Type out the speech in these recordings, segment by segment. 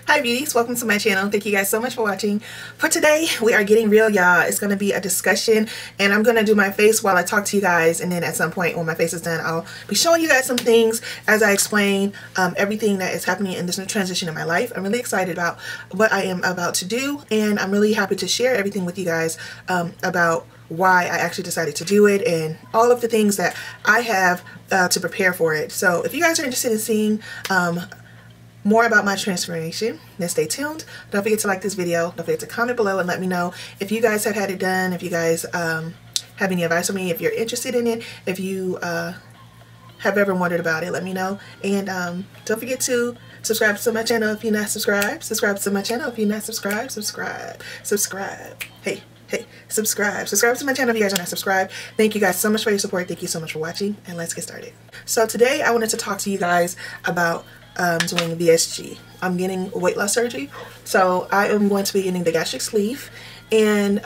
Hi beauties, welcome to my channel. Thank you guys so much for watching. For today, we are getting real, y'all. It's going to be a discussion and I'm going to do my face while I talk to you guys, and then at some point when my face is done, I'll be showing you guys some things as I explain everything that is happening in this new transition in my life. I'm really excited about what I am about to do, and I'm really happy to share everything with you guys about why I actually decided to do it and all of the things that I have to prepare for it. So if you guys are interested in seeing more about my transformation, then stay tuned. Don't forget to like this video. Don't forget to comment below and let me know if you guys have had it done, if you guys have any advice for me, if you're interested in it, if you have ever wondered about it, let me know. And don't forget to subscribe to my channel if you're not subscribed. Subscribe to my channel if you're not subscribed. Subscribe. Hey, subscribe to my channel if you guys are not subscribed. Thank you guys so much for your support. Thank you so much for watching, and let's get started. So today I wanted to talk to you guys about doing VSG. I'm getting weight loss surgery, so I am going to be getting the gastric sleeve, and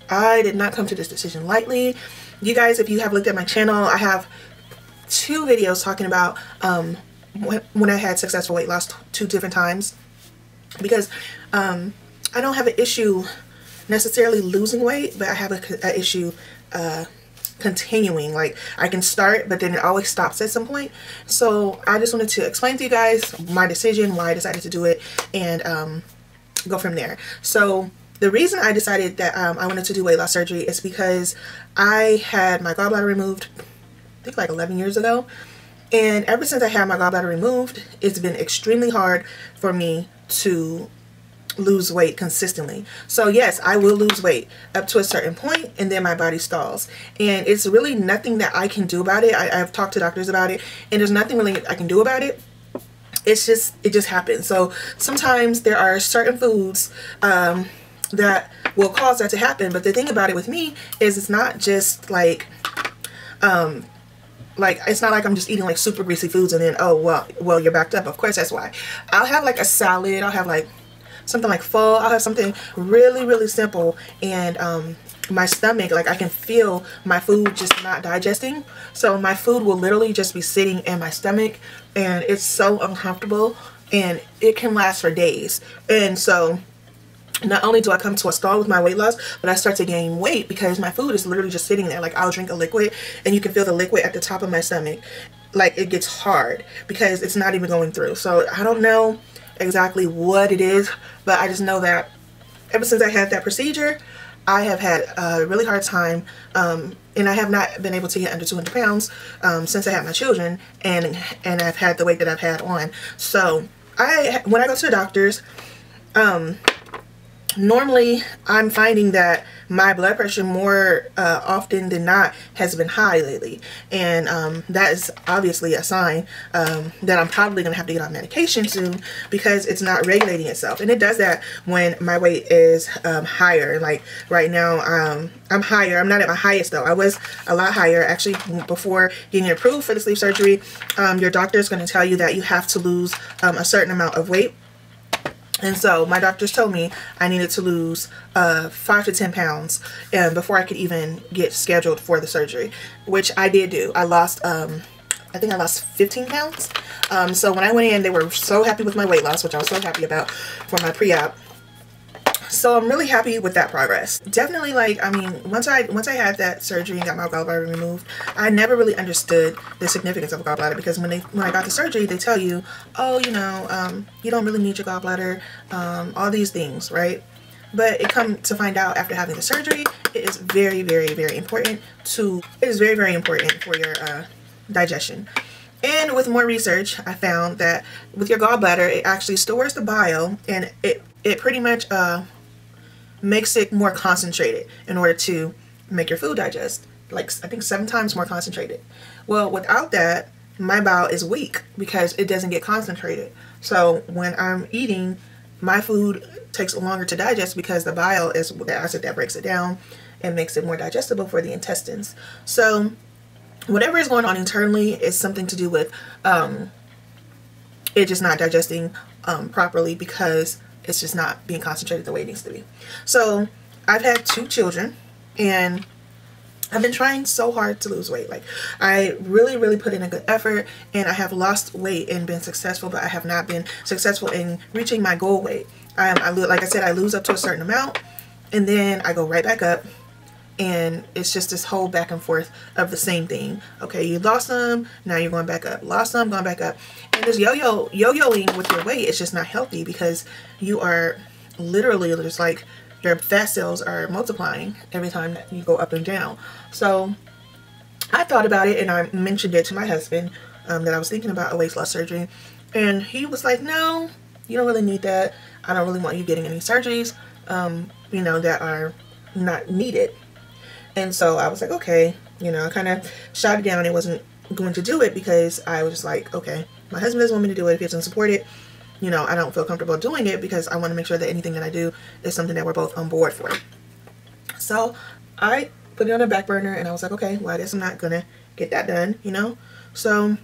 I did not come to this decision lightly. You guys, if you have looked at my channel, I have 2 videos talking about when I had successful weight loss 2 different times, because I don't have an issue necessarily losing weight, but I have a issue continuing. Like, I can start, but then it always stops at some point. So I just wanted to explain to you guys my decision, why I decided to do it, and go from there. So the reason I decided that I wanted to do weight loss surgery is because I had my gallbladder removed, I think like 11 years ago. And ever since I had my gallbladder removed, it's been extremely hard for me to lose weight consistently. So yes, I will lose weight up to a certain point, and then my body stalls, and it's really nothing that I can do about it. I've talked to doctors about it, and there's nothing really I can do about it. It just happens. So sometimes there are certain foods that will cause that to happen, but the thing about it with me is it's not just like it's not like I'm just eating like super greasy foods and then, oh well you're backed up. Of course, that's why I'll have like a salad, I'll have like something like pho, I'll have something really simple, and my stomach, like I can feel my food just not digesting. So my food will literally just be sitting in my stomach, and it's so uncomfortable, and it can last for days. And so not only do I come to a stall with my weight loss, but I start to gain weight because my food is literally just sitting there. Like, I'll drink a liquid and you can feel the liquid at the top of my stomach. Like, it gets hard because it's not even going through. So I don't know exactly what it is, but I just know that ever since I had that procedure, I have had a really hard time, and I have not been able to get under 200 pounds since I had my children, and I've had the weight that I've had on. So when I go to the doctors, normally I'm finding that my blood pressure more often than not has been high lately, and that is obviously a sign that I'm probably gonna have to get on medication soon, because it's not regulating itself. And it does that when my weight is higher. Like right now, I'm higher. I'm not at my highest though. I was a lot higher actually before getting approved for the sleeve surgery. Your doctor is going to tell you that you have to lose a certain amount of weight. And so my doctors told me I needed to lose 5 to 10 pounds before I could even get scheduled for the surgery, which I did do. I lost, I think I lost 15 pounds. So when I went in, they were so happy with my weight loss, which I was so happy about for my pre-op. So I'm really happy with that progress. Definitely, like, I mean, once I had that surgery and got my gallbladder removed, I never really understood the significance of a gallbladder, because when I got the surgery, they tell you, oh, you know, you don't really need your gallbladder, all these things, right? But it come to find out after having the surgery, it is very important for your digestion. And with more research, I found that with your gallbladder, it actually stores the bile, and it pretty much makes it more concentrated in order to make your food digest. Like, I think 7 times more concentrated. Well, without that, my bile is weak because it doesn't get concentrated. So when I'm eating, my food takes longer to digest because the bile is the acid that breaks it down and makes it more digestible for the intestines. So whatever is going on internally is something to do with it just not digesting properly, because it's just not being concentrated the way it needs to be. So I've had 2 children, and I've been trying so hard to lose weight. Like, I really put in a good effort, and I have lost weight and been successful, but I have not been successful in reaching my goal weight. Like I said, I lose up to a certain amount, and then I go right back up, and it's just this whole back and forth of the same thing. Okay, you lost some, now you're going back up. Lost some, going back up. And this yo-yoing with your weight is just not healthy, because you are literally just like, your fat cells are multiplying every time that you go up and down. So I thought about it, and I mentioned it to my husband, that I was thinking about a weight loss surgery, and he was like, no, you don't really need that. I don't really want you getting any surgeries, you know, that are not needed. And so I was like, okay, you know, I kind of shot it down. I wasn't going to do it because I was just like, okay, my husband doesn't want me to do it. If he doesn't support it, you know, I don't feel comfortable doing it, because I want to make sure that anything that I do is something that we're both on board for. So I put it on the back burner, and I was like, okay, well, I guess I'm not gonna get that done, you know. So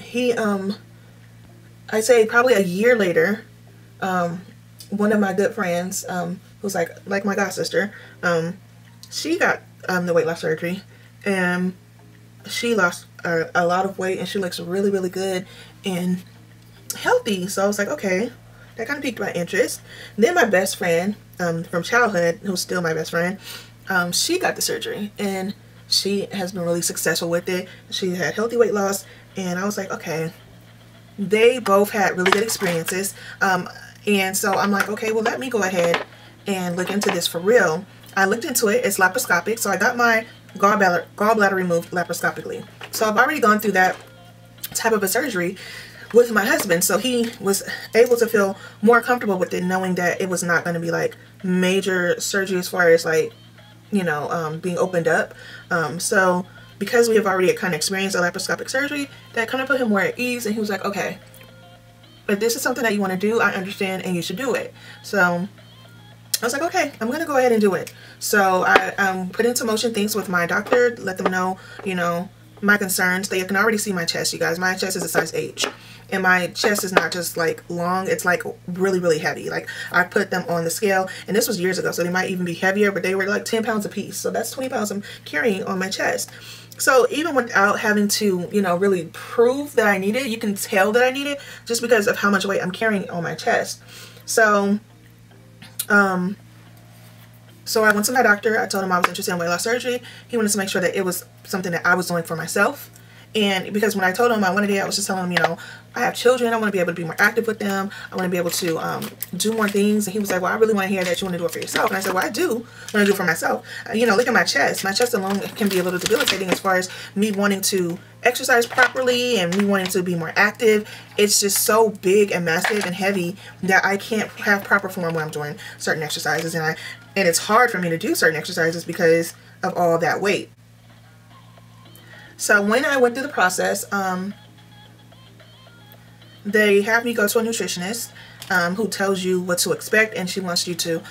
he, I'd say probably a year later, one of my good friends, who's like my god sister, she got the weight loss surgery, and she lost a lot of weight, and she looks really good and healthy. So I was like, okay, that kind of piqued my interest. And then my best friend from childhood, who's still my best friend, she got the surgery, and she has been really successful with it. She had healthy weight loss, and I was like, okay, they both had really good experiences, and so I'm like, okay, well, let me go ahead and look into this for real. I looked into it. It's laparoscopic, so I got my gallbladder removed laparoscopically. So I've already gone through that type of a surgery with my husband, so he was able to feel more comfortable with it, knowing that it was not going to be like major surgery as far as like, you know, being opened up. So because we have already kind of experienced a laparoscopic surgery, that kind of put him more at ease, and he was like, okay, if this is something that you want to do, I understand, and you should do it. So I was like, okay, I'm going to go ahead and do it. So I put into motion things with my doctor, let them know, you know, my concerns. They can already see my chest, you guys. My chest is a size H. And my chest is not just like long, it's like really heavy. Like, I put them on the scale, and this was years ago, so they might even be heavier, but they were like 10 pounds a piece. So that's 20 pounds I'm carrying on my chest. So even without having to, you know, really prove that I need it, you can tell that I need it just because of how much weight I'm carrying on my chest. So so I went to my doctor. I told him I was interested in weight loss surgery. He wanted to make sure that it was something that I was doing for myself. And because when I told him I wanted it, I was just telling him, you know, I have children. I want to be able to be more active with them. I want to be able to do more things. And he was like, well, I really want to hear that you want to do it for yourself. And I said, well, I do want to do it for myself. You know, look at my chest. My chest alone can be a little debilitating as far as me wanting to exercise properly and me wanting to be more active. It's just so big and massive and heavy that I can't have proper form when I'm doing certain exercises. And it's hard for me to do certain exercises because of all that weight. So when I went through the process, they have me go to a nutritionist who tells you what to expect, and she wants you to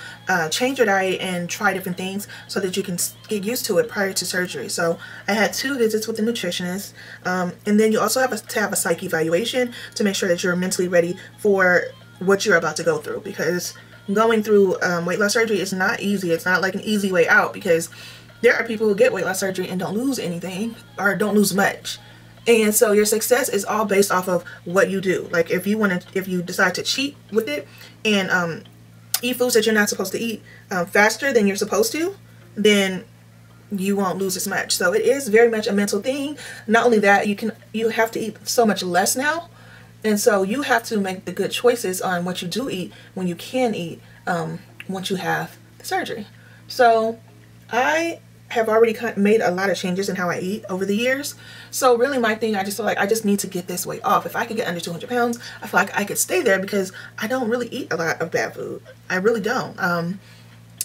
change your diet and try different things so that you can get used to it prior to surgery. So I had 2 visits with the nutritionist, and then you also have to have a psych evaluation to make sure that you're mentally ready for what you're about to go through, because going through weight loss surgery is not easy. It's not like an easy way out, because there are people who get weight loss surgery and don't lose anything or don't lose much. And so your success is all based off of what you do. Like, if you decide to cheat with it and eat foods that you're not supposed to eat faster than you're supposed to, then you won't lose as much. So it is very much a mental thing. Not only that, you have to eat so much less now. And so you have to make the good choices on what you do eat when you can eat once you have the surgery. So I have already made a lot of changes in how I eat over the years. So really my thing, I just feel like I just need to get this weight off. If I could get under 200 pounds, I feel like I could stay there, because I don't really eat a lot of bad food. I really don't.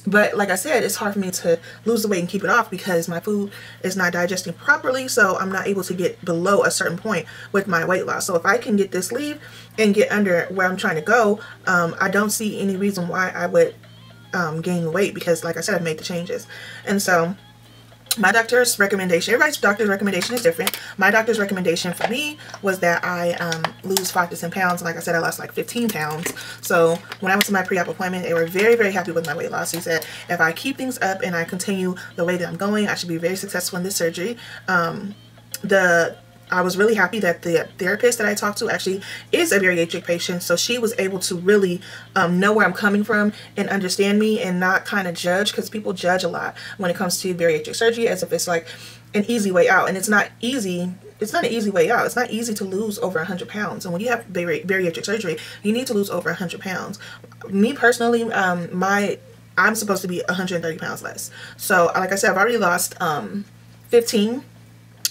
But like I said, it's hard for me to lose the weight and keep it off because my food is not digesting properly, so I'm not able to get below a certain point with my weight loss. So if I can get this leave and get under where I'm trying to go, I don't see any reason why I would gain weight, because like I said, I've made the changes. And so my doctor's recommendation, everybody's doctor's recommendation is different. My doctor's recommendation for me was that I lose 5 to 10 pounds. Like I said, I lost like 15 pounds. So when I went to my pre-op appointment, they were very, very happy with my weight loss. He said, if I keep things up and I continue the way that I'm going, I should be very successful in this surgery. I was really happy that the therapist that I talked to actually is a bariatric patient, so she was able to really know where I'm coming from and understand me and not kind of judge, because people judge a lot when it comes to bariatric surgery as if it's like an easy way out, and it's not easy. It's not an easy way out. It's not easy to lose over 100 pounds, and when you have bariatric surgery, you need to lose over 100 pounds. Me personally, I'm supposed to be 130 pounds less. So like I said, I've already lost 15.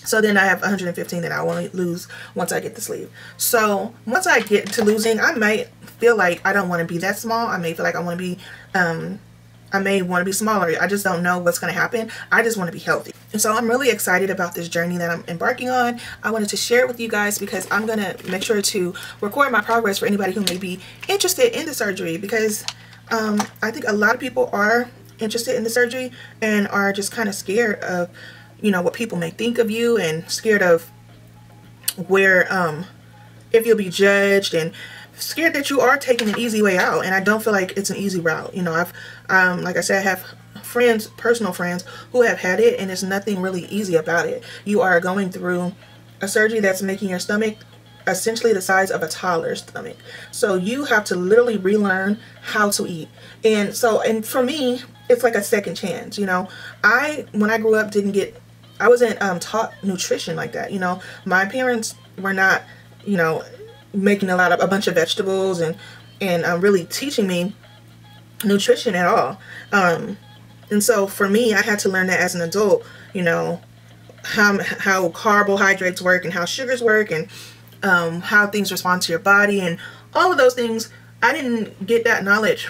So then I have 115 that I want to lose once I get the sleeve. So once I get to losing, I might feel like I don't want to be that small. I may feel like I want to be, I may want to be smaller. I just don't know what's going to happen. I just want to be healthy. And so I'm really excited about this journey that I'm embarking on. I wanted to share it with you guys because I'm going to make sure to record my progress for anybody who may be interested in the surgery, because I think a lot of people are interested in the surgery and are just kind of scared of, you know, what people may think of you, and scared of where if you'll be judged, and scared that you are taking an easy way out. And I don't feel like it's an easy route. You know, I've like I said, I have friends, personal friends, who have had it, and there's nothing really easy about it. You are going through a surgery that's making your stomach essentially the size of a toddler's stomach, so you have to literally relearn how to eat. And so, and for me, it's like a second chance. You know, when I grew up, I wasn't taught nutrition like that. You know, my parents were not, you know, making a bunch of vegetables and really teaching me nutrition at all. And so for me, I had to learn that as an adult. You know, how carbohydrates work and how sugars work, and how things respond to your body, and all of those things. I didn't get that knowledge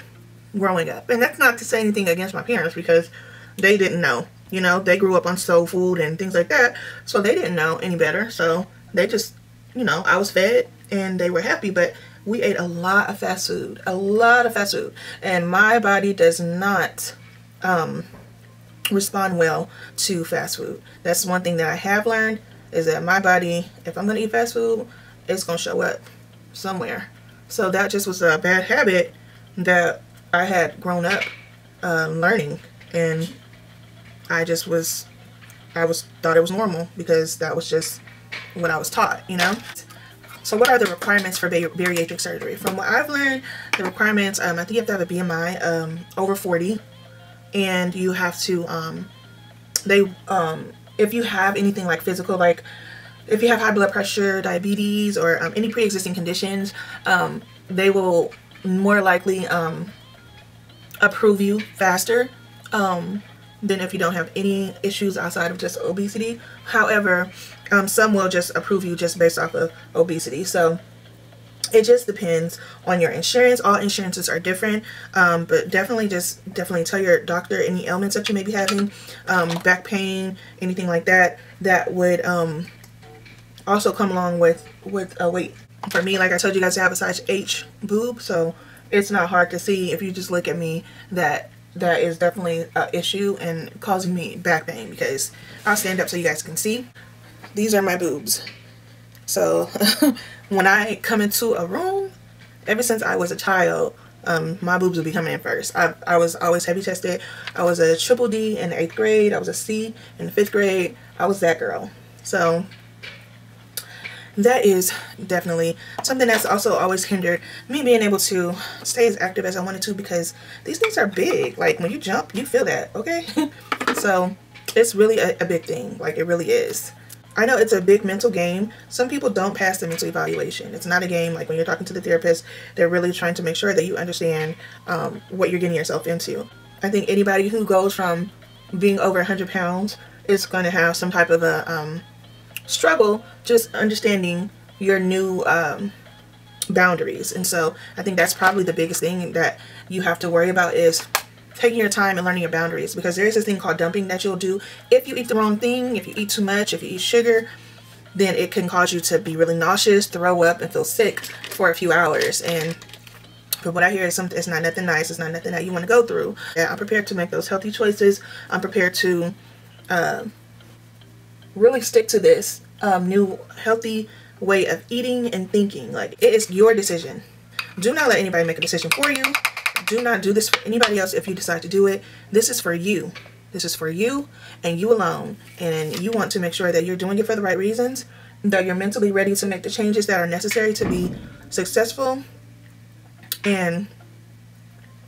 growing up, and that's not to say anything against my parents, because they didn't know. You know, they grew up on soul food and things like that, so they didn't know any better. So they just, you know, I was fed and they were happy. But we ate a lot of fast food, and my body does not respond well to fast food. That's one thing that I have learned, is that my body, if I'm gonna eat fast food, it's gonna show up somewhere. So that just was a bad habit that I had grown up learning, and I thought it was normal, because that was just what I was taught, you know. So what are the requirements for bariatric surgery? From what I've learned, the requirements, I think you have to have a BMI over 40, and you have to, if you have anything like physical, like if you have high blood pressure, diabetes, or any pre-existing conditions, they will more likely approve you faster than if you don't have any issues outside of just obesity. However, some will just approve you just based off of obesity. So it just depends on your insurance. All insurances are different, but definitely tell your doctor any ailments that you may be having, back pain, anything like that, that would also come along with weight. For me, like I told you guys, I have a size H boob, so it's not hard to see if you just look at me that is definitely an issue and causing me back pain, because I'll stand up so you guys can see. These are my boobs. So when I come into a room, ever since I was a child, my boobs will be coming in first. I was always heavy chested. I was a triple D in the 8th grade. I was a C in the 5th grade. I was that girl. So that is definitely something that's also always hindered me being able to stay as active as I wanted to, because these things are big. Like when you jump, you feel that, okay? So it's really a big thing. Like it really is. I know it's a big mental game. Some people don't pass the mental evaluation. It's not a game. Like when you're talking to the therapist, they're really trying to make sure that you understand what you're getting yourself into. I think anybody who goes from being over 100 pounds is going to have some type of a struggle just understanding your new boundaries. And so I think that's probably the biggest thing that you have to worry about, is taking your time and learning your boundaries, because there is this thing called dumping that you'll do if you eat the wrong thing. If you eat too much, if you eat sugar, then it can cause you to be really nauseous, throw up, and feel sick for a few hours. And but what I hear is it's not nothing nice. It's not nothing that you want to go through. Yeah, I'm prepared to make those healthy choices. I'm prepared to really stick to this new healthy way of eating and thinking. Like, it is your decision. Do not let anybody make a decision for you. Do not do this for anybody else if you decide to do it. This is for you. This is for you and you alone. And you want to make sure that you're doing it for the right reasons, that you're mentally ready to make the changes that are necessary to be successful. And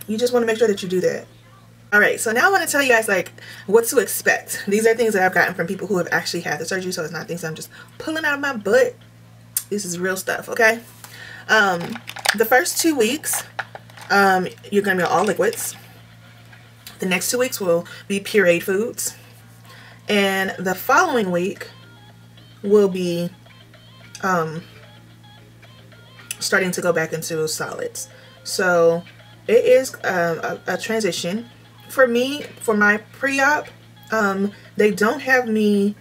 you just want to make sure that you do that. Alright, so now I want to tell you guys like what to expect. These are things that I've gotten from people who have actually had the surgery, so it's not things I'm just pulling out of my butt. This is real stuff, okay? The first 2 weeks, you're going to be on all liquids. The next 2 weeks will be pureed foods. And the following week will be starting to go back into solids. So it is a transition. For me, for my pre-op, they don't have me.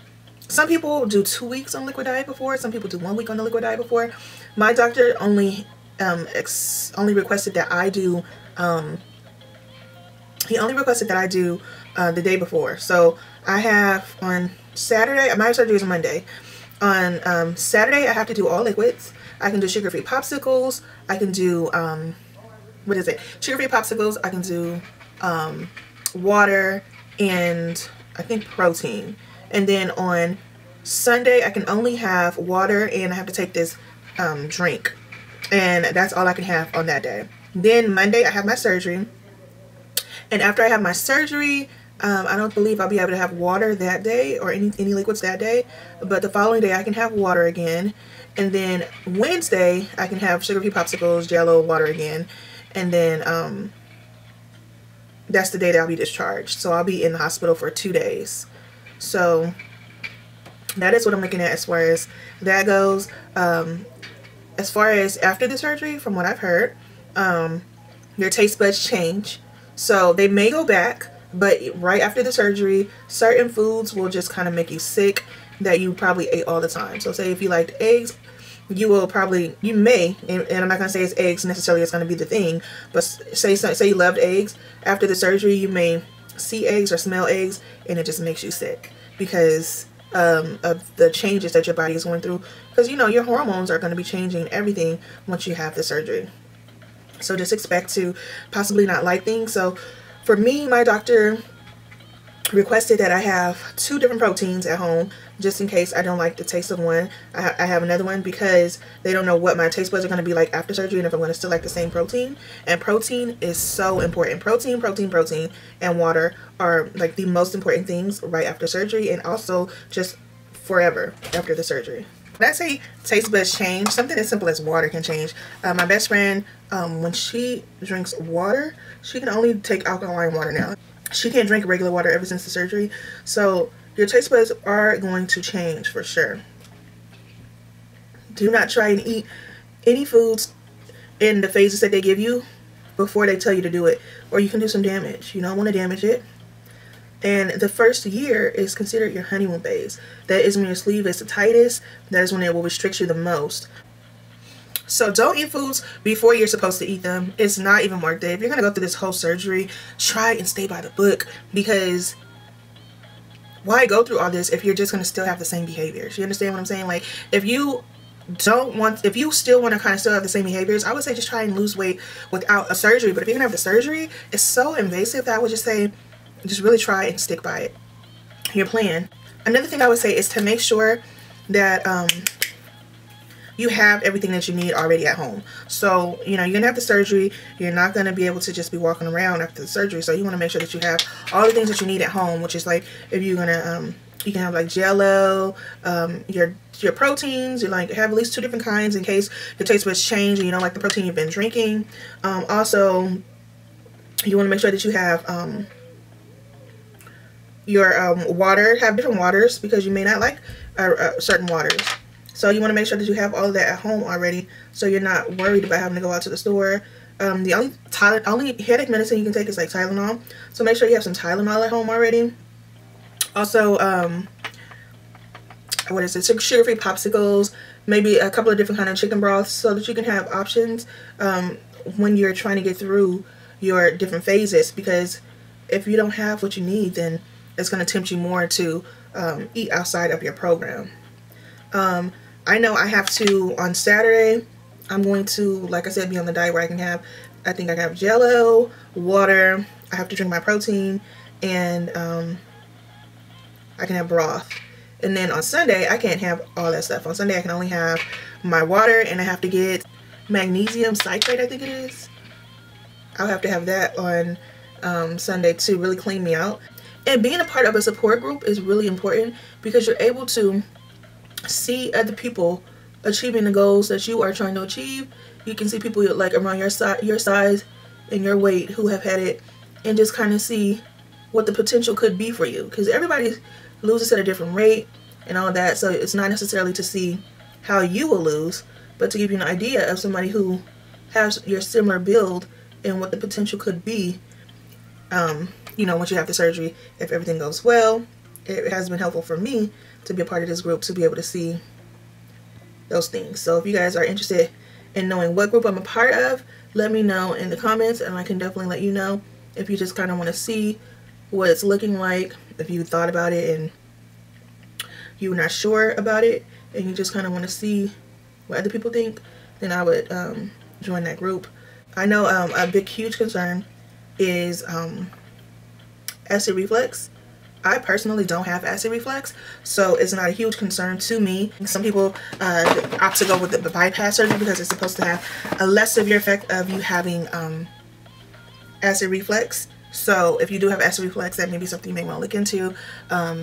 Some people do 2 weeks on liquid diet before. Some people do 1 week on the liquid diet before. My doctor only requested that I do. He only requested that I do the day before. So I have on Saturday. My surgery is on Monday. On Saturday, I have to do all liquids. I can do sugar-free popsicles. I can do what is it? Sugar-free popsicles. I can do water and I think protein. And then on Sunday, I can only have water and I have to take this drink. And that's all I can have on that day. Then Monday, I have my surgery. And after I have my surgery, I don't believe I'll be able to have water that day or any liquids that day. But the following day, I can have water again. And then Wednesday, I can have sugar-free popsicles, Jello, water again. And then that's the day that I'll be discharged. So I'll be in the hospital for 2 days. So that is what I'm looking at as far as that goes. As far as after the surgery, from what I've heard, your taste buds change. So they may go back, but right after the surgery, certain foods will just kind of make you sick that you probably ate all the time. So say if you liked eggs, you may, and I'm not going to say it's eggs necessarily, it's going to be the thing, but say you loved eggs, after the surgery you may see eggs or smell eggs and it just makes you sick because of the changes that your body is going through, because you know your hormones are going to be changing everything once you have the surgery. So just expect to possibly not like things. So for me, my doctor requested that I have 2 different proteins at home just in case I don't like the taste of one. I have another one because they don't know what my taste buds are going to be like after surgery and if I'm going to still like the same protein. And protein is so important. Protein, and water are like the most important things right after surgery and also just forever after the surgery. When I say taste buds change, something as simple as water can change. My best friend, when she drinks water, she can only take alkaline water now. She can't drink regular water ever since the surgery. So your taste buds are going to change for sure. Do not try and eat any foods in the phases that they give you before they tell you to do it, or you can do some damage. You don't want to damage it. And the first year is considered your honeymoon phase. That is when your sleeve is the tightest. That is when it will restrict you the most. So don't eat foods before you're supposed to eat them. It's not even worth it. If you're going to go through this whole surgery, try and stay by the book, because why go through all this if you're just going to still have the same behaviors? You understand what I'm saying? Like, if you still want to kind of still have the same behaviors, I would say just try and lose weight without a surgery. But if you're going to have the surgery, it's so invasive that I would just say, just really try and stick by it. Your plan. Another thing I would say is to make sure that you have everything that you need already at home. So, you know, you're gonna have the surgery. You're not gonna be able to just be walking around after the surgery. So you want to make sure that you have all the things that you need at home, which is like, if you're gonna you can have like Jello, your proteins. You like have at least 2 different kinds in case your taste buds change and you don't like the protein you've been drinking. Also, you want to make sure that you have your water. Have different waters because you may not like certain waters. So you want to make sure that you have all of that at home already, so you're not worried about having to go out to the store. The only headache medicine you can take is like Tylenol. So make sure you have some Tylenol at home already. Also, what is it? Sugar-free popsicles, maybe a couple of different kind of chicken broths, so that you can have options when you're trying to get through your different phases. Because if you don't have what you need, then it's going to tempt you more to eat outside of your program. I know I have to, on Saturday, I'm going to, like I said, be on the diet where I can have, I think I can have Jello, water, I have to drink my protein, and I can have broth. And then on Sunday, I can't have all that stuff. On Sunday, I can only have my water, and I have to get magnesium citrate, I think it is. I'll have to have that on Sunday to really clean me out. And being a part of a support group is really important because you're able to see other people achieving the goals that you are trying to achieve. You can see people like around your size and your weight who have had it, and just kind of see what the potential could be for you, because everybody loses at a different rate and all that. So it's not necessarily to see how you will lose, but to give you an idea of somebody who has your similar build and what the potential could be, you know, once you have the surgery, if everything goes well. It has been helpful for me to be a part of this group, to be able to see those things. So if you guys are interested in knowing what group I'm a part of, let me know in the comments, and I can definitely let you know. If you just kind of want to see what it's looking like, if you thought about it and you're not sure about it, and you just kind of want to see what other people think, then I would join that group. I know a big huge concern is acid reflux. I personally don't have acid reflux, so it's not a huge concern to me. Some people opt to go with the bypass surgery because it's supposed to have a less severe effect of you having acid reflux. So if you do have acid reflux, that may be something you may want to look into,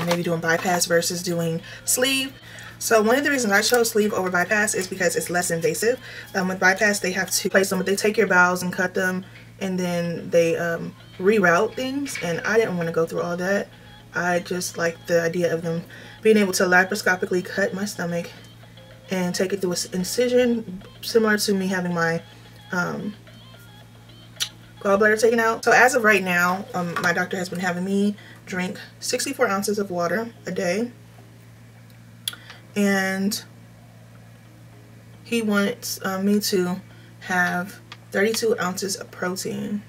maybe doing bypass versus doing sleeve. So one of the reasons I chose sleeve over bypass is because it's less invasive. With bypass, they have to place them, they take your bowels and cut them, and then they reroute things, and I didn't want to go through all that. I just like the idea of them being able to laparoscopically cut my stomach and take it through an incision, similar to me having my gallbladder taken out. So as of right now, my doctor has been having me drink 64 ounces of water a day, and he wants me to have 32 ounces of protein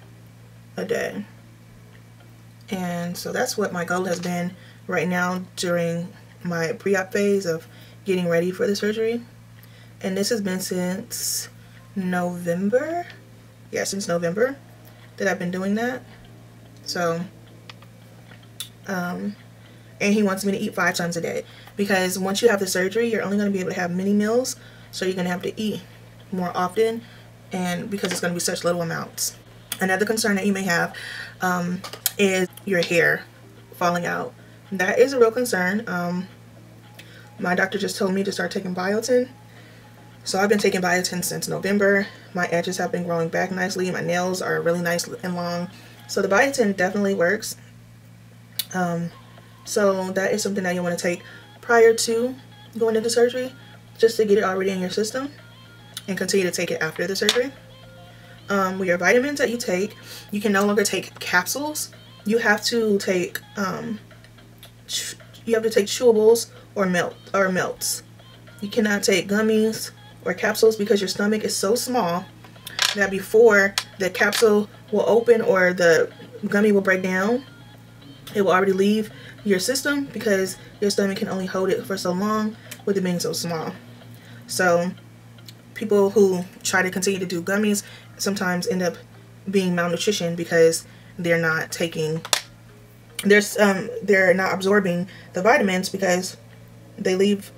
a day. And so that's what my goal has been right now during my pre-op phase of getting ready for the surgery. And this has been since November. Yeah, since November that I've been doing that. So, and he wants me to eat 5 times a day, because once you have the surgery, you're only going to be able to have mini meals. So you're going to have to eat more often, and because it's going to be such little amounts. Another concern that you may have is your hair falling out. That is a real concern. My doctor just told me to start taking Biotin. So I've been taking Biotin since November. My edges have been growing back nicely. My nails are really nice and long. So the Biotin definitely works. So that is something that you want to take prior to going into surgery, just to get it already in your system, and continue to take it after the surgery. With your vitamins that you take, you can no longer take capsules. You have to take chewables or melts. You cannot take gummies or capsules, because your stomach is so small that before the capsule will open or the gummy will break down, it will already leave your system, because your stomach can only hold it for so long with it being so small. So people who try to continue to do gummies sometimes end up being malnutrition because they're not taking, they're not absorbing the vitamins, because they leave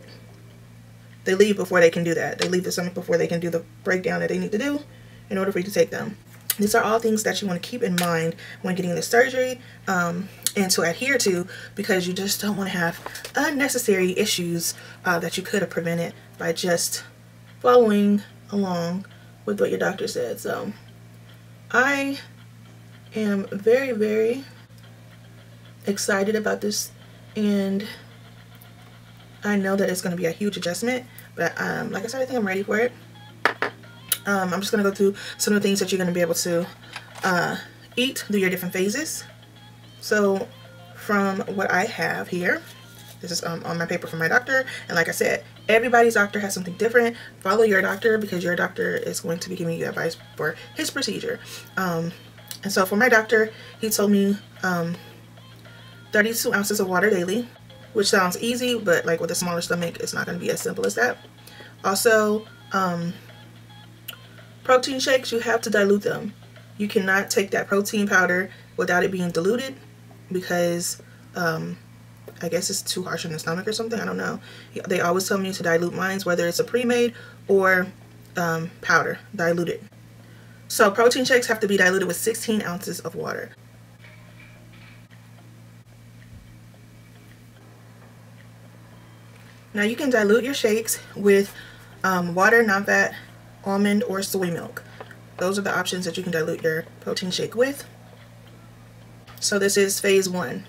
before they can do that. They leave the stomach before they can do the breakdown that they need to do in order for you to take them. These are all things that you want to keep in mind when getting the surgery, and to adhere to, because you just don't want to have unnecessary issues that you could have prevented by just following along with what your doctor said. So I am very, very excited about this, and I know that it's going to be a huge adjustment, but like I said, I think I'm ready for it. I'm just going to go through some of the things that you're going to be able to eat through your different phases. So from what I have here, this is on my paper from my doctor, and like I said, everybody's doctor has something different. Follow your doctor, because your doctor is going to be giving you advice for his procedure. And so for my doctor, he told me 32 ounces of water daily, which sounds easy, but like with a smaller stomach, it's not going to be as simple as that. Also, protein shakes, you have to dilute them. You cannot take that protein powder without it being diluted because I guess it's too harsh on the stomach or something. I don't know. They always tell me to dilute mine, whether it's a pre-made or powder, diluted. So protein shakes have to be diluted with 16 ounces of water. Now you can dilute your shakes with water, non-fat, almond, or soy milk. Those are the options that you can dilute your protein shake with. So this is phase 1.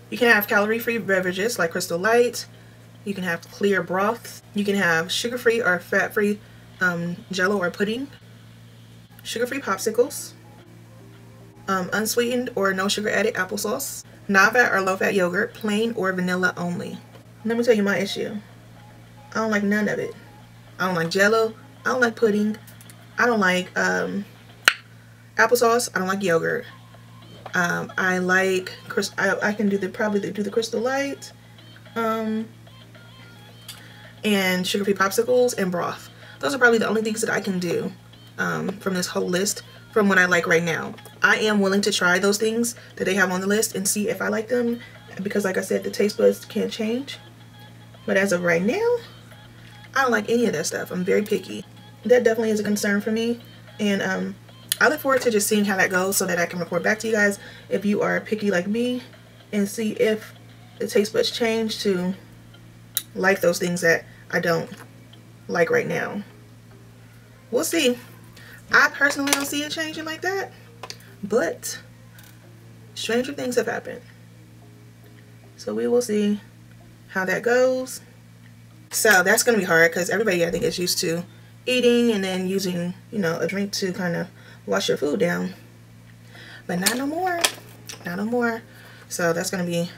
You can have calorie-free beverages like Crystal Light. You can have clear broths. You can have sugar-free or fat-free jello or pudding. Sugar-free popsicles. Unsweetened or no sugar added applesauce. Non-fat or low-fat yogurt, plain or vanilla only. Let me tell you my issue. I don't like none of it. I don't like jello. I don't like pudding. I don't like applesauce. I don't like yogurt. I like I can probably do the Crystal Light, and sugar-free popsicles and broth. Those are probably the only things that I can do from this whole list from what I like right now. I am willing to try those things that they have on the list and see if I like them, because like I said, the taste buds can change. But as of right now, I don't like any of that stuff. I'm very picky. That definitely is a concern for me, and I look forward to just seeing how that goes so that I can report back to you guys if you are picky like me and see if the taste buds change to like those things that I don't like right now. We'll see. I personally don't see it changing like that, but stranger things have happened. So we will see how that goes. So that's going to be hard because everybody, I think, is used to eating and then using, you know, a drink to kind of wash your food down. But not no more. Not no more. So that's going to be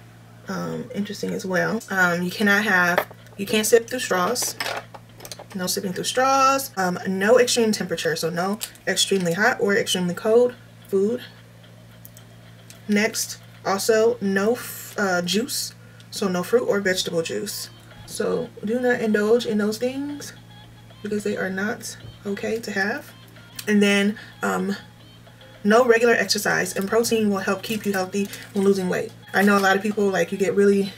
interesting as well. You can't sip through straws. No sipping through straws. No extreme temperature. So no extremely hot or extremely cold food. Next, also no juice. So no fruit or vegetable juice. So do not indulge in those things because they are not okay to have. And then no regular exercise, and protein will help keep you healthy when losing weight. I know a lot of people, like, you get really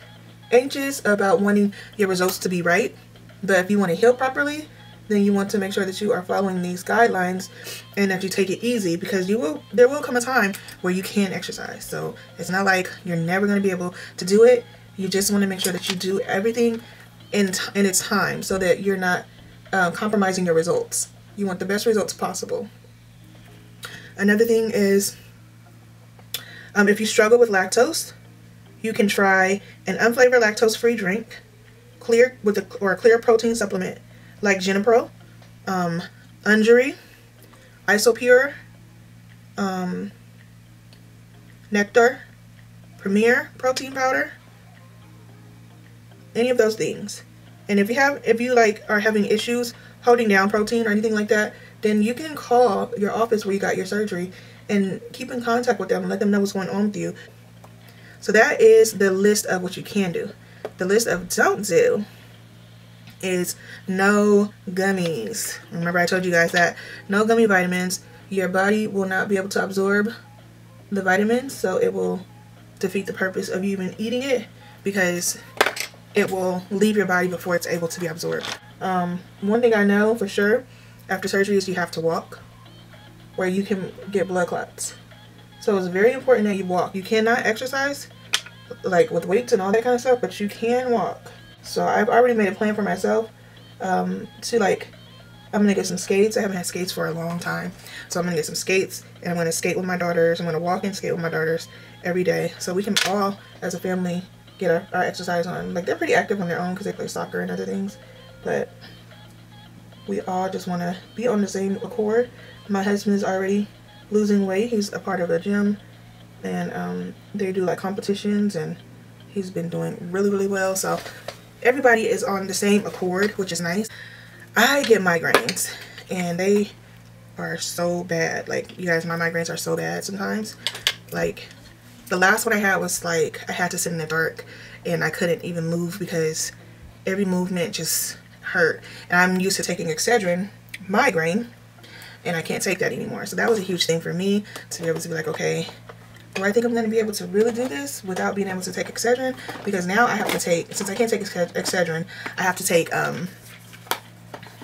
anxious about wanting your results to be right, but if you want to heal properly, then you want to make sure that you are following these guidelines and that you take it easy, because there will come a time where you can exercise. So it's not like you're never going to be able to do it. You just want to make sure that you do everything in its time so that you're not compromising your results. You want the best results possible. Another thing is, if you struggle with lactose, you can try an unflavored lactose-free drink, or a clear protein supplement like Genipro, Unjury, Isopure, Nectar, Premier protein powder, any of those things. And if you are having issues holding down protein or anything like that, then you can call your office where you got your surgery and keep in contact with them and let them know what's going on with you. So that is the list of what you can do. The list of don't do is no gummies. Remember I told you guys that no gummy vitamins. Your body will not be able to absorb the vitamins, so it will defeat the purpose of you even eating it, because it will leave your body before it's able to be absorbed. One thing I know for sure after surgery is you have to walk, where you can get blood clots. So it's very important that you walk. You cannot exercise like with weights and all that kind of stuff, but you can walk. So I've already made a plan for myself I'm gonna get some skates. I haven't had skates for a long time, so I'm gonna get some skates and I'm gonna skate with my daughters. I'm gonna walk and skate with my daughters every day, so we can all as a family get our exercise on. Like, they're pretty active on their own because they play soccer and other things, but we all just want to be on the same accord. My husband is already losing weight. He's a part of a gym, and they do like competitions, and he's been doing really, really well. So everybody is on the same accord, which is nice. I get migraines, and they are so bad. Like, you guys, my migraines are so bad sometimes. Like, The last one I had was like, I had to sit in the dark and I couldn't even move because every movement just hurt. And I'm used to taking Excedrin, migraine, and I can't take that anymore. So that was a huge thing for me, to be able to be like, okay, do I think I'm going to be able to really do this without being able to take Excedrin? Because now I have to take, since I can't take Excedrin, I have to take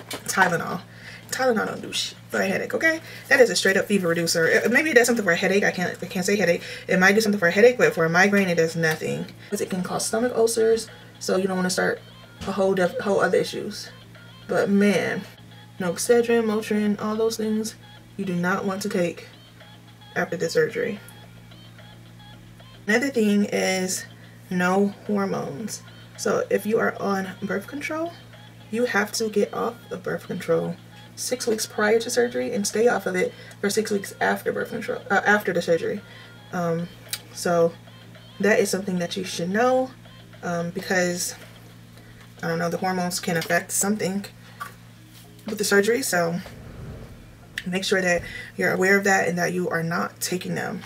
Tylenol. Tylenol don't do shit for a headache, okay? That is a straight up fever reducer. Maybe it does something for a headache. I can't say headache. It might do something for a headache, but for a migraine, it does nothing. Because it can cause stomach ulcers, so you don't want to start a whole other issues. But man, no Excedrin, Motrin, all those things you do not want to take after the surgery. Another thing is no hormones. So if you are on birth control, you have to get off of birth control 6 weeks prior to surgery and stay off of it for 6 weeks after birth control, after the surgery. So that is something that you should know, because I don't know, the hormones can affect something with the surgery. So make sure that you're aware of that and that you are not taking them.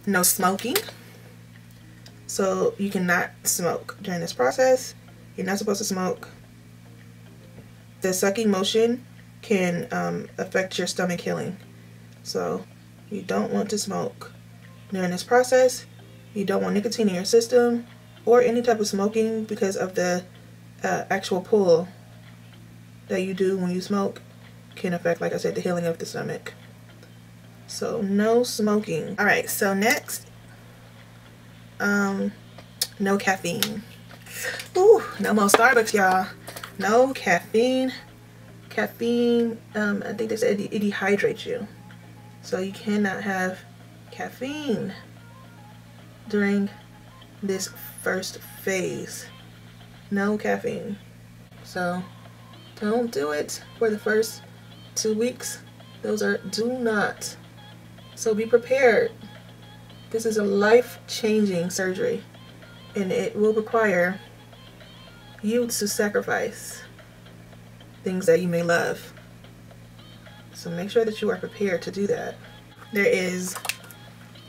No smoking. So you cannot smoke during this process. You're not supposed to smoke. The sucking motion can affect your stomach healing. So you don't want to smoke during this process. You don't want nicotine in your system or any type of smoking, because of the actual pull that you do when you smoke can affect, like I said, the healing of the stomach. So no smoking. Alright, so next, no caffeine. Ooh, no more Starbucks, y'all. No caffeine. Caffeine, I think they said it dehydrates you. So you cannot have caffeine during this first phase. No caffeine. So don't do it for the first 2 weeks. Those are do not. So be prepared. This is a life-changing surgery, and it will require you to sacrifice things that you may love. So make sure that you are prepared to do that. There is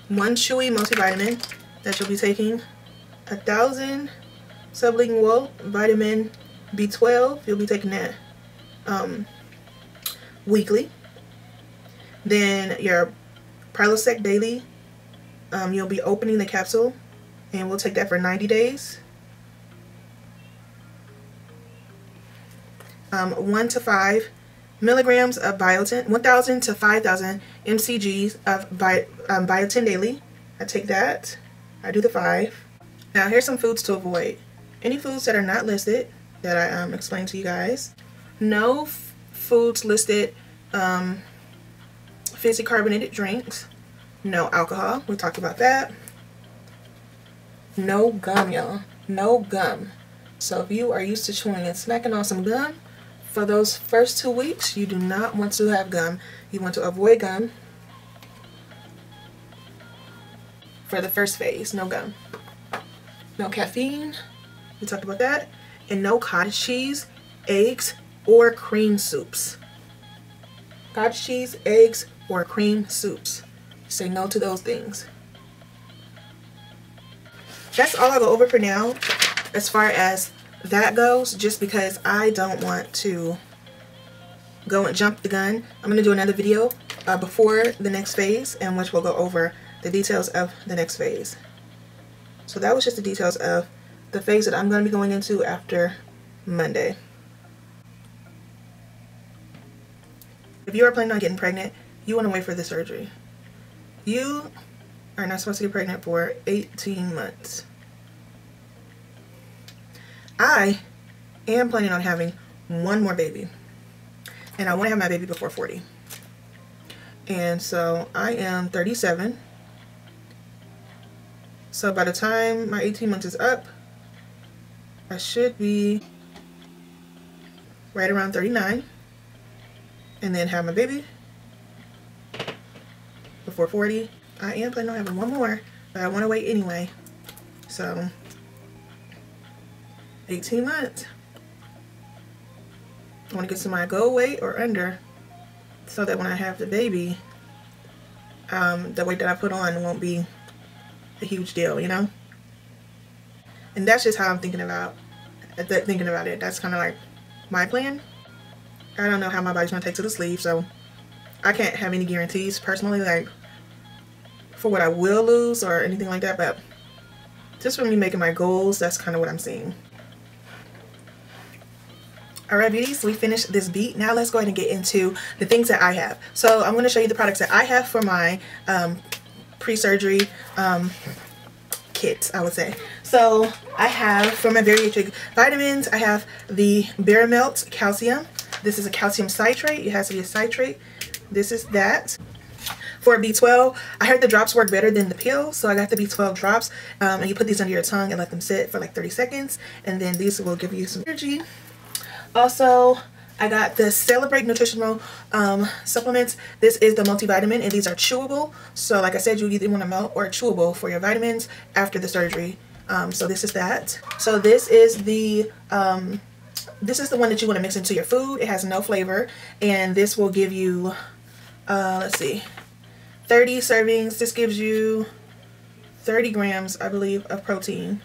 1 chewy multivitamin that you'll be taking, 1,000 sublingual vitamin B12. You'll be taking that weekly. Then your Prilosec daily, you'll be opening the capsule, and we'll take that for 90 days. 1 to 5 milligrams of biotin, 1,000 to 5,000 mcgs of biotin daily. I take that. I do the 5. Now here's some foods to avoid. Any foods that are not listed that I explained to you guys. No foods listed. Fizzy carbonated drinks. No alcohol. We talked about that. No gum, y'all. No gum. So if you are used to chewing and snacking on some gum, for those first 2 weeks, you do not want to have gum. You want to avoid gum for the first phase. No gum. No caffeine. We talked about that. And no cottage cheese, eggs, or cream soups. Cottage cheese, eggs, or cream soups. Say no to those things. That's all I'll go over for now as far as that goes, just because I don't want to go and jump the gun. I'm going to do another video before the next phase, in which we'll go over the details of the next phase. So that was just the details of the phase that I'm going to be going into after Monday. If you are planning on getting pregnant, you want to wait for the surgery. You are not supposed to get pregnant for 18 months. I am planning on having 1 more baby, and I want to have my baby before 40. And so I am 37. So by the time my 18 months is up, I should be right around 39, and then have my baby before 40. I am planning on having 1 more, but I want to wait anyway. So 18 months. I want to get to my goal weight or under, so that when I have the baby, the weight that I put on won't be a huge deal, you know. And that's just how I'm thinking about it. That's kind of like my plan. I don't know how my body's gonna take to the sleeve, so I can't have any guarantees personally, like for what I will lose or anything like that, but just for me making my goals, that's kind of what I'm seeing. Alright, beauties, we finished this beat. Now let's go ahead and get into the things that I have. So I'm going to show you the products that I have for my pre-surgery kit, I would say. So I have for my bariatric vitamins, I have the Barimelt calcium. This is a calcium citrate. It has to be a citrate. This is that. For B12, I heard the drops work better than the pill, so I got the B12 drops. And you put these under your tongue and let them sit for like 30 seconds, and then these will give you some energy. Also, I got the Celebrate Nutritional supplements. This is the multivitamin, and these are chewable. So like I said, you either want to melt or chewable for your vitamins after the surgery. So this is that. So this is the one that you want to mix into your food. It has no flavor, and this will give you, let's see, 30 servings. This gives you 30 grams, I believe, of protein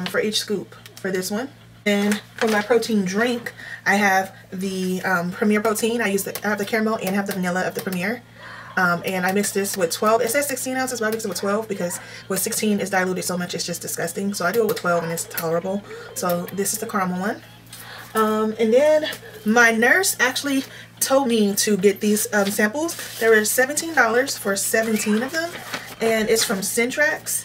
for each scoop for this one. And for my protein drink, I have the Premier protein. I have the caramel and have the vanilla of the Premier. And I mixed this with 12. It says 16 ounces, but I mixed it with 12 because with 16 it's diluted so much it's just disgusting. So I do it with 12 and it's tolerable. So this is the caramel one. And then my nurse actually told me to get these samples. They were $17 for 17 of them. And it's from Centrax.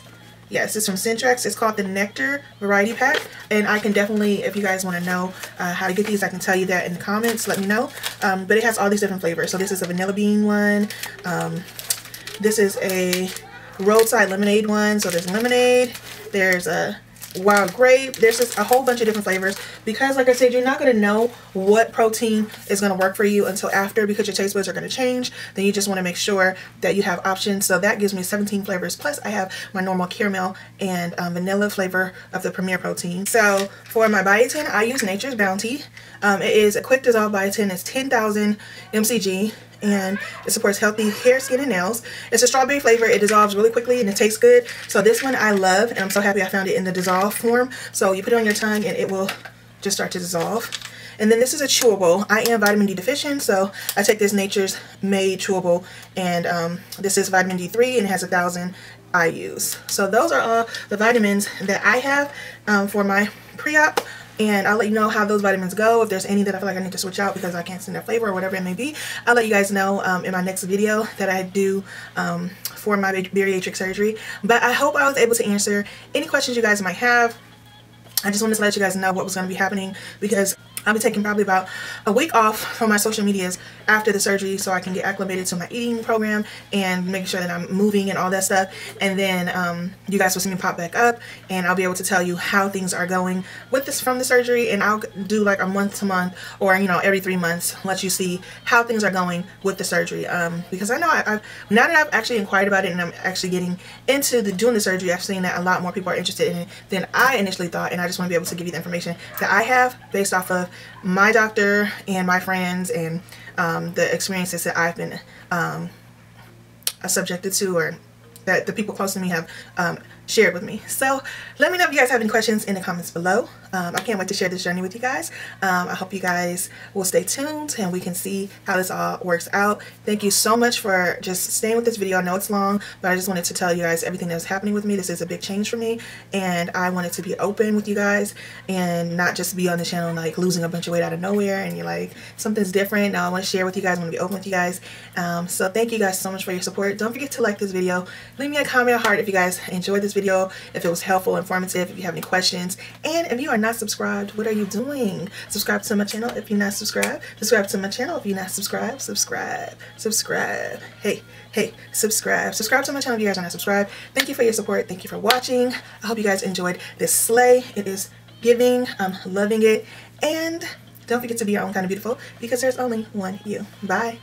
Yes, it's from Centrax. It's called the Nectar Variety Pack, and I can definitely, if you guys want to know how to get these, I can tell you that in the comments. Let me know. But it has all these different flavors. So this is a vanilla bean one. This is a roadside lemonade one. So there's lemonade. There's a wild grape. There's just a whole bunch of different flavors because, like I said, you're not going to know what protein is going to work for you until after, because your taste buds are going to change. Then you just want to make sure that you have options. So that gives me 17 flavors, plus I have my normal caramel and vanilla flavor of the Premier protein. So for my biotin, I use Nature's Bounty. It is a quick dissolve biotin. It's 10,000 mcg. And it supports healthy hair, skin, and nails. It's a strawberry flavor. It dissolves really quickly and it tastes good. So this one I love, and I'm so happy I found it in the dissolve form. So you put it on your tongue and it will just start to dissolve. And then this is a chewable. I am vitamin D deficient, so I take this Nature's Made chewable, and this is vitamin D3 and it has 1,000 IUs. So those are all the vitamins that I have for my pre-op. And I'll let you know how those vitamins go. If there's any that I feel like I need to switch out because I can't stand their flavor or whatever it may be, I'll let you guys know in my next video that I do for my bariatric surgery. But I hope I was able to answer any questions you guys might have. I just wanted to let you guys know what was going to be happening, because I'll be taking probably about a week off from my social medias after the surgery so I can get acclimated to my eating program and making sure that I'm moving and all that stuff. And then you guys will see me pop back up, and I'll be able to tell you how things are going with this from the surgery. And I'll do like a month to month, or you know, every 3 months, let you see how things are going with the surgery. Because I know now that I've actually inquired about it and I'm actually getting into doing the surgery, I've seen that a lot more people are interested in it than I initially thought, and I just want to be able to give you the information that I have based off of my doctor and my friends and the experiences that I've been subjected to, or that the people close to me have shared with me. So let me know if you guys have any questions in the comments below. I can't wait to share this journey with you guys. I hope you guys will stay tuned and we can see how this all works out. Thank you so much for just staying with this video. I know it's long, but I just wanted to tell you guys everything that's happening with me. This is a big change for me, and I wanted to be open with you guys and not just be on the channel like losing a bunch of weight out of nowhere and you're like, something's different. Now I want to share with you guys. I want to be open with you guys. So thank you guys so much for your support. Don't forget to like this video. Leave me a comment or heart if you guys enjoyed this video, if it was helpful, informative, if you have any questions. And if you are not subscribed, what are you doing? Subscribe to my channel if you're not subscribed. Subscribe to my channel if you're not subscribed. Subscribe. Hey, subscribe to my channel if you guys are not subscribed. Thank you for your support. Thank you for watching. I hope you guys enjoyed this slay. It is giving. I'm loving it. And don't forget to be your own kind of beautiful, because there's only one you. Bye.